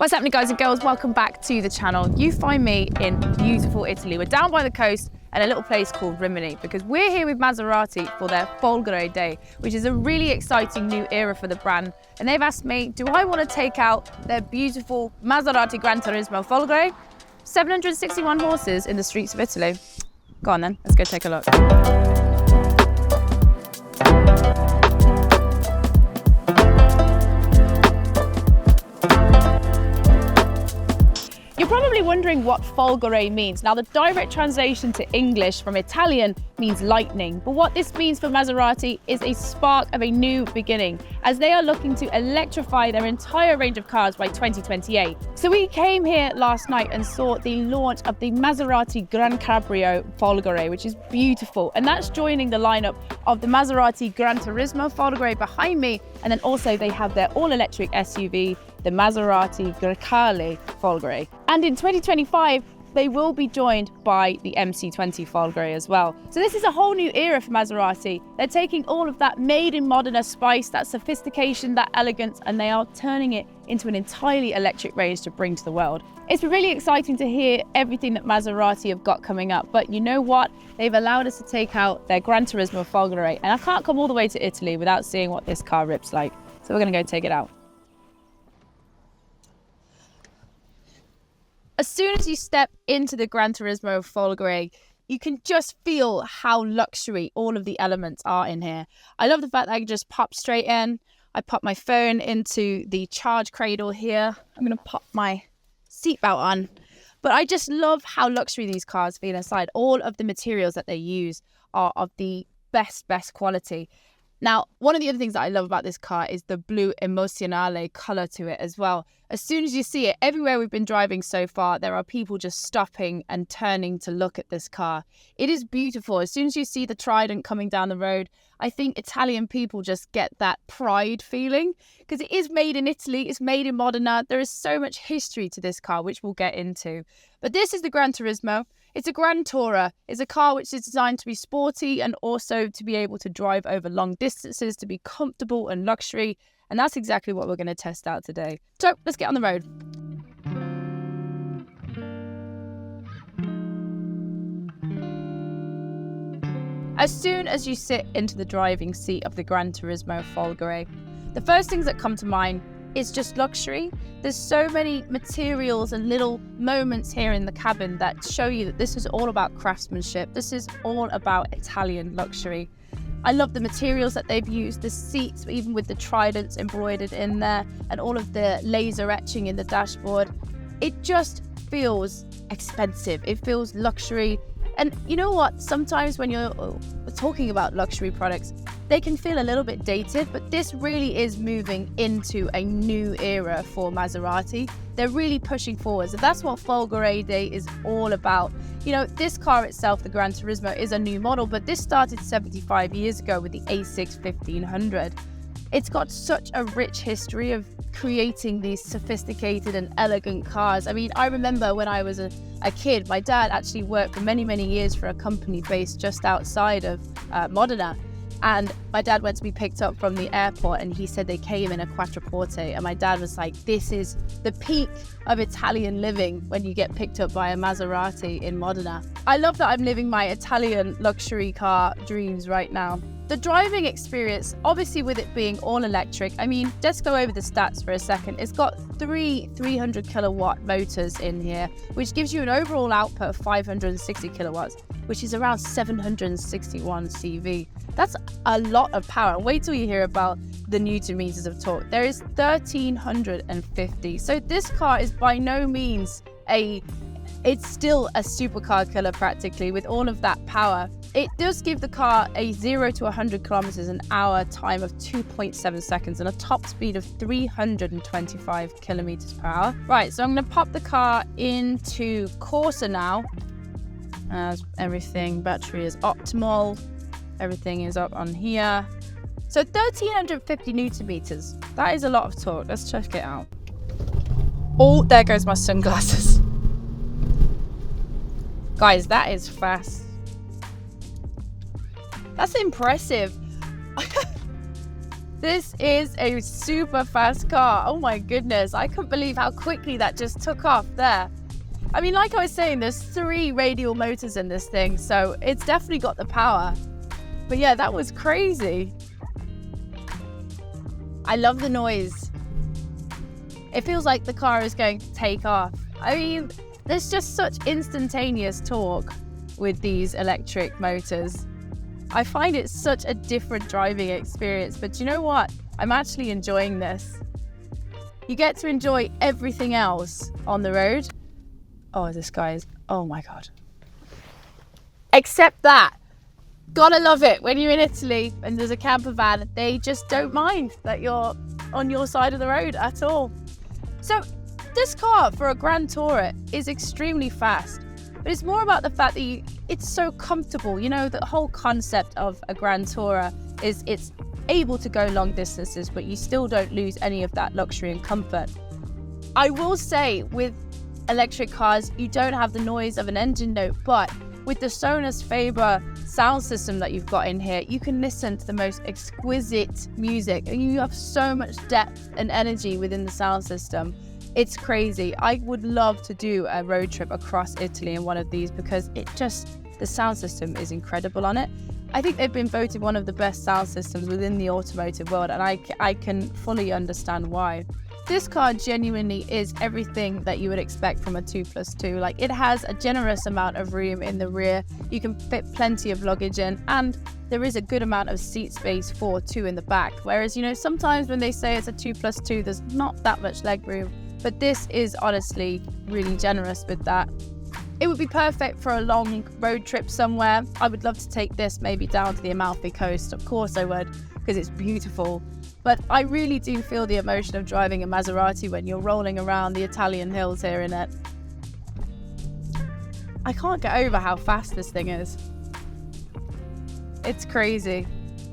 What's happening, guys and girls? Welcome back to the channel. You find me in beautiful Italy. We're down by the coast at a little place called Rimini because we're here with Maserati for their Folgore Day, which is a really exciting new era for the brand. And they've asked me, do I want to take out their beautiful Maserati Gran Turismo Folgore? 761 horses in the streets of Italy. Go on then, let's go take a look. You're probably wondering what Folgore means. Now, the direct translation to English from Italian means lightning, but what this means for Maserati is a spark of a new beginning, as they are looking to electrify their entire range of cars by 2028. So we came here last night and saw the launch of the Maserati Gran Cabrio Folgore, which is beautiful, and that's joining the lineup of the Maserati Gran Turismo Folgore behind me, and then also they have their all-electric SUV, the Maserati Grazie Folgore. And in 2025, they will be joined by the MC20 Folgore as well. So this is a whole new era for Maserati. They're taking all of that made in Modena spice, that sophistication, that elegance, and they are turning it into an entirely electric range to bring to the world. It's really exciting to hear everything that Maserati have got coming up, but you know what? They've allowed us to take out their Gran Turismo Folgore, and I can't come all the way to Italy without seeing what this car rips like. So we're gonna go take it out. As soon as you step into the Gran Turismo Folgore, you can just feel how luxury all of the elements are in here. I love the fact that I can just pop straight in. I pop my phone into the charge cradle here. I'm going to pop my seatbelt on. But I just love how luxury these cars feel inside. All of the materials that they use are of the best quality. Now, one of the other things that I love about this car is the blue emozionale color to it as well. As soon as you see it, everywhere we've been driving so far, there are people just stopping and turning to look at this car. It is beautiful. As soon as you see the Trident coming down the road, I think Italian people just get that pride feeling because it is made in Italy, it's made in Modena. There is so much history to this car, which we'll get into. But this is the Gran Turismo. It's a Grand Tourer. It's a car which is designed to be sporty and also to be able to drive over long distances, to be comfortable and luxury. And that's exactly what we're going to test out today. So let's get on the road. As soon as you sit into the driving seat of the Gran Turismo Folgore, the first things that come to mind is just luxury. There's so many materials and little moments here in the cabin that show you that this is all about craftsmanship. This is all about Italian luxury. I love the materials that they've used, the seats, even with the tridents embroidered in there and all of the laser etching in the dashboard. It just feels expensive. It feels luxury. And you know what? Sometimes when you're talking about luxury products, they can feel a little bit dated, but this really is moving into a new era for Maserati. They're really pushing forward. So that's what Folgore Day is all about. You know, this car itself, the Gran Turismo, is a new model, but this started 75 years ago with the A6 1500. It's got such a rich history of creating these sophisticated and elegant cars. I mean, I remember when I was a kid, my dad actually worked for many years for a company based just outside of Modena. And my dad went to be picked up from the airport and he said they came in a quattroporte. And my dad was like, this is the peak of Italian living when you get picked up by a Maserati in Modena. I love that I'm living my Italian luxury car dreams right now. The driving experience, obviously with it being all electric, I mean, let's go over the stats for a second. It's got three 300 kilowatt motors in here, which gives you an overall output of 560 kilowatts, which is around 761 CV. That's a lot of power. Wait till you hear about the Newton meters of torque. There is 1,350. So this car is by no means it's still a supercar killer practically with all of that power. It does give the car a 0 to 100 kilometers an hour time of 2.7 seconds and a top speed of 325 kilometers per hour. Right, so I'm going to pop the car into Corsa now. As everything, battery is optimal. Everything is up on here. So 1,350 Newton meters. That is a lot of torque. Let's check it out. Oh, there goes my sunglasses. Guys, that is fast. That's impressive. This is a super fast car. Oh my goodness. I couldn't believe how quickly that just took off there. I mean, like I was saying, there's 3 radial motors in this thing, so it's definitely got the power. But yeah, that was crazy. I love the noise. It feels like the car is going to take off. I mean, there's just such instantaneous torque with these electric motors. I find it such a different driving experience, but you know what? I'm actually enjoying this. You get to enjoy everything else on the road. Oh, this guy is, oh my God. Except that. Gotta love it. When you're in Italy and there's a camper van, they just don't mind that you're on your side of the road at all. So this car for a Grand Tourer is extremely fast, but it's more about the fact that it's so comfortable. You know, the whole concept of a Grand Tourer is it's able to go long distances, but you still don't lose any of that luxury and comfort. I will say with electric cars, you don't have the noise of an engine note, but with the Sonos Faber sound system that you've got in here, you can listen to the most exquisite music, and you have so much depth and energy within the sound system. It's crazy. I would love to do a road trip across Italy in one of these because the sound system is incredible on it. I think they've been voted one of the best sound systems within the automotive world, and I can fully understand why. This car genuinely is everything that you would expect from a 2+2. Like, it has a generous amount of room in the rear. You can fit plenty of luggage in, and there is a good amount of seat space for 2 in the back. Whereas, you know, sometimes when they say it's a 2+2, there's not that much leg room. But this is honestly really generous with that. It would be perfect for a long road trip somewhere. I would love to take this maybe down to the Amalfi Coast. Of course I would, because it's beautiful. But I really do feel the emotion of driving a Maserati when you're rolling around the Italian hills here in it. I can't get over how fast this thing is. It's crazy.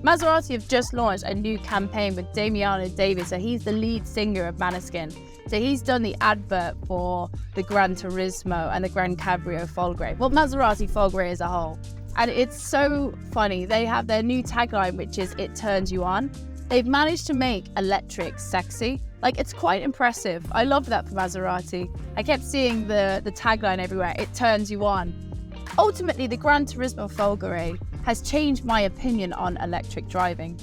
Maserati have just launched a new campaign with Damiano David, so he's the lead singer of Maneskin. So he's done the advert for the Gran Turismo and the Gran Folgore. Well, Maserati Folgore as a whole. And it's so funny. They have their new tagline, which is "It turns you on." They've managed to make electric sexy. Like, it's quite impressive. I love that for Maserati. I kept seeing the tagline everywhere, "It turns you on." Ultimately, the Gran Turismo Folgore has changed my opinion on electric driving.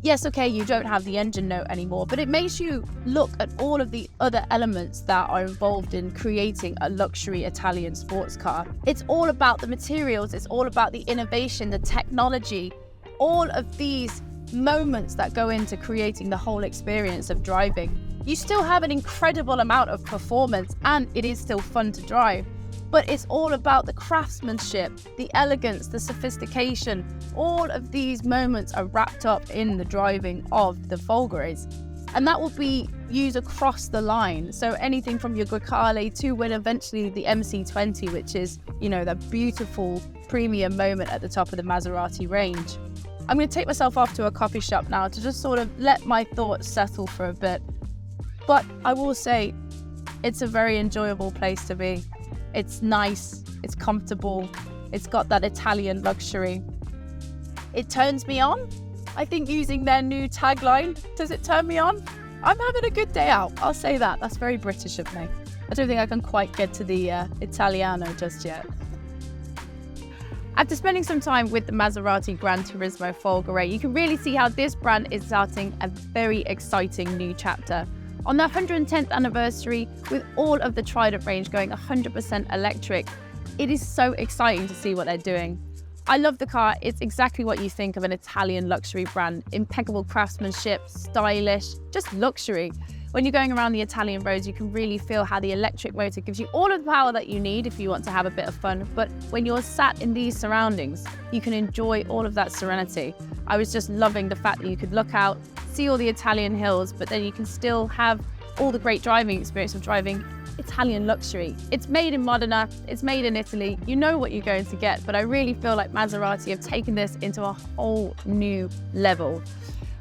Yes, okay, you don't have the engine note anymore, but it makes you look at all of the other elements that are involved in creating a luxury Italian sports car. It's all about the materials, it's all about the innovation, the technology, all of these moments that go into creating the whole experience of driving. You still have an incredible amount of performance, and it is still fun to drive. But it's all about the craftsmanship, the elegance, the sophistication. All of these moments are wrapped up in the driving of the Folgores. And that will be used across the line. So anything from your Grecale to when eventually the MC20, which is, you know, the beautiful premium moment at the top of the Maserati range. I'm going to take myself off to a coffee shop now to just sort of let my thoughts settle for a bit. But I will say, it's a very enjoyable place to be. It's nice, it's comfortable, it's got that Italian luxury. It turns me on. I think using their new tagline, does it turn me on? I'm having a good day out, I'll say that. That's very British of me. I don't think I can quite get to the Italiano just yet. After spending some time with the Maserati Gran Turismo Folgore, you can really see how this brand is starting a very exciting new chapter. On their 110th anniversary, with all of the Trident range going 100% electric, it is so exciting to see what they're doing. I love the car. It's exactly what you think of an Italian luxury brand. Impeccable craftsmanship, stylish, just luxury. When you're going around the Italian roads, you can really feel how the electric motor gives you all of the power that you need if you want to have a bit of fun. But when you're sat in these surroundings, you can enjoy all of that serenity. I was just loving the fact that you could look out, see all the Italian hills, but then you can still have all the great driving experience of driving Italian luxury. It's made in Modena, it's made in Italy, you know what you're going to get, but I really feel like Maserati have taken this into a whole new level.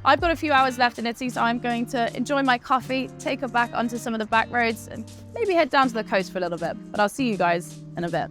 I've got a few hours left in Italy, so I'm going to enjoy my coffee, take her back onto some of the back roads, and maybe head down to the coast for a little bit. But I'll see you guys in a bit.